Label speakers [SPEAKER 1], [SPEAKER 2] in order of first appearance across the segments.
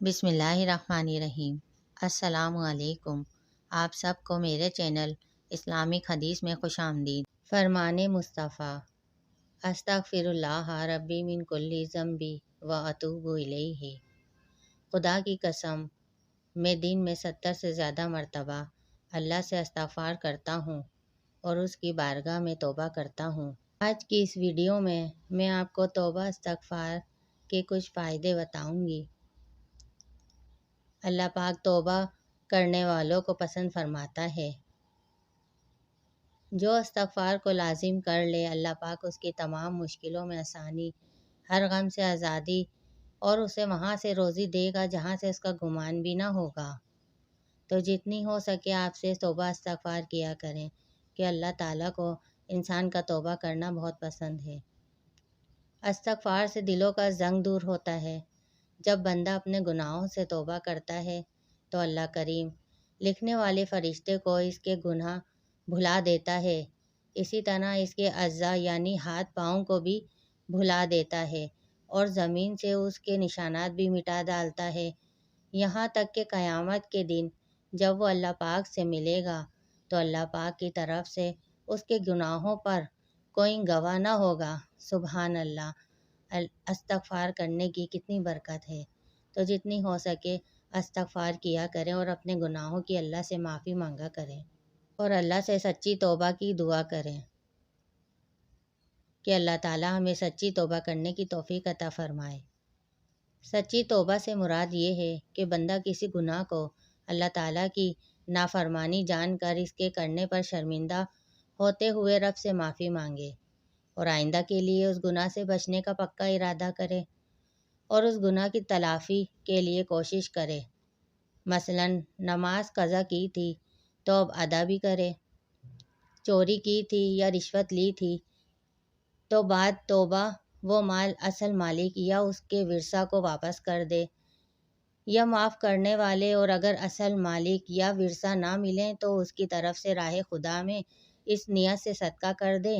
[SPEAKER 1] بسم اللہ الرحمن الرحیم۔ السلام علیکم۔ آپ سب کو میرے چینل اسلامک حدیث میں خوش آمدید۔ فرمان مصطفیٰ، استغفر اللہ ربی من کل ذنب و اتوب الیہ۔ خدا کی قسم، میں دن میں 70 سے زیادہ مرتبہ اللہ سے استغفار کرتا ہوں اور اس کی بارگاہ میں توبہ کرتا ہوں۔ آج کی اس ویڈیو میں آپ کو توبہ استغفار کے کچھ فائدے بتاؤں گی۔ اللہ پاک توبہ کرنے والوں کو پسند فرماتا ہے۔ جو استغفار کو لازم کر لے، اللہ پاک اس کی تمام مشکلوں میں آسانی، ہر غم سے آزادی اور اسے وہاں سے روزی دے گا جہاں سے اس کا گمان بھی نہ ہوگا۔ تو جتنی ہو سکے آپ سے توبہ استغفار کیا کریں کہ اللہ تعالیٰ کو انسان کا توبہ کرنا بہت پسند ہے۔ استغفار سے دلوں کا زنگ دور ہوتا ہے۔ جب بندہ اپنے گناہوں سے توبہ کرتا ہے تو اللہ کریم لکھنے والے فرشتے کو اس کے گناہ بھلا دیتا ہے، اسی طرح اس کے اعضاء یعنی ہاتھ پاؤں کو بھی بھلا دیتا ہے اور زمین سے اس کے نشانات بھی مٹا ڈالتا ہے، یہاں تک کہ قیامت کے دن جب وہ اللہ پاک سے ملے گا تو اللہ پاک کی طرف سے اس کے گناہوں پر کوئی گواہ نہ ہوگا۔ سبحان اللہ، استغفار کرنے کی کتنی برکت ہے۔ تو جتنی ہو سکے استغفار کیا کریں اور اپنے گناہوں کی اللہ سے معافی مانگا کریں اور اللہ سے سچی توبہ کی دعا کریں کہ اللہ تعالیٰ ہمیں سچی توبہ کرنے کی توفیق عطا فرمائے۔ سچی توبہ سے مراد یہ ہے کہ بندہ کسی گناہ کو اللہ تعالیٰ کی نافرمانی جان کر اس کے کرنے پر شرمندہ ہوتے ہوئے رب سے معافی مانگے اور آئندہ کے لیے اس گناہ سے بچنے کا پکا ارادہ کرے اور اس گناہ کی تلافی کے لیے کوشش کرے۔ مثلا نماز قضا کی تھی تو اب ادا بھی کرے، چوری کی تھی یا رشوت لی تھی تو بعد توبہ وہ مال اصل مالک یا اس کے ورثہ کو واپس کر دے یا معاف کرنے والے، اور اگر اصل مالک یا ورثہ نہ ملیں تو اس کی طرف سے راہ خدا میں اس نیت سے صدقہ کر دے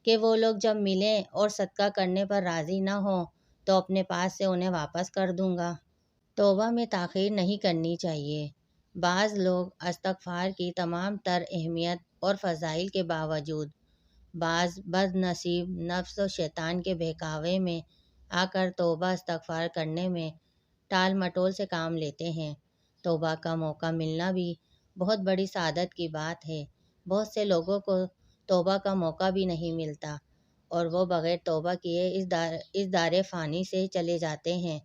[SPEAKER 1] کہ وہ لوگ جب ملیں اور صدقہ کرنے پر راضی نہ ہوں تو اپنے پاس سے انہیں واپس کر دوں گا۔ توبہ میں تاخیر نہیں کرنی چاہیے۔ بعض لوگ استغفار کی تمام تر اہمیت اور فضائل کے باوجود بعض بد نصیب نفس و شیطان کے بہکاوے میں آ کر توبہ استغفار کرنے میں ٹال مٹول سے کام لیتے ہیں۔ توبہ کا موقع ملنا بھی بہت بڑی سعادت کی بات ہے۔ بہت سے لوگوں کو توبہ کا موقع بھی نہیں ملتا اور وہ بغیر توبہ کیے اس دار فانی سے چلے جاتے ہیں۔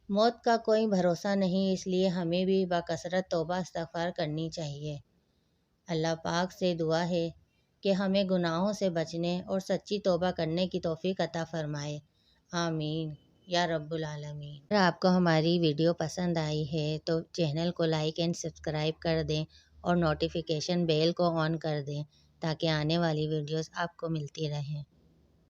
[SPEAKER 1] موت کا کوئی بھروسہ نہیں، اس لیے ہمیں بھی بکثرت توبہ استغفار کرنی چاہیے۔ اللہ پاک سے دعا ہے کہ ہمیں گناہوں سے بچنے اور سچی توبہ کرنے کی توفیق عطا فرمائے، آمین یا رب العالمین۔ اگر آپ کو ہماری ویڈیو پسند آئی ہے تو چینل کو لائک اینڈ سبسکرائب کر دیں اور نوٹیفیکیشن بیل کو آن کر دیں تاکہ آنے والی ویڈیوز آپ کو ملتی رہیں۔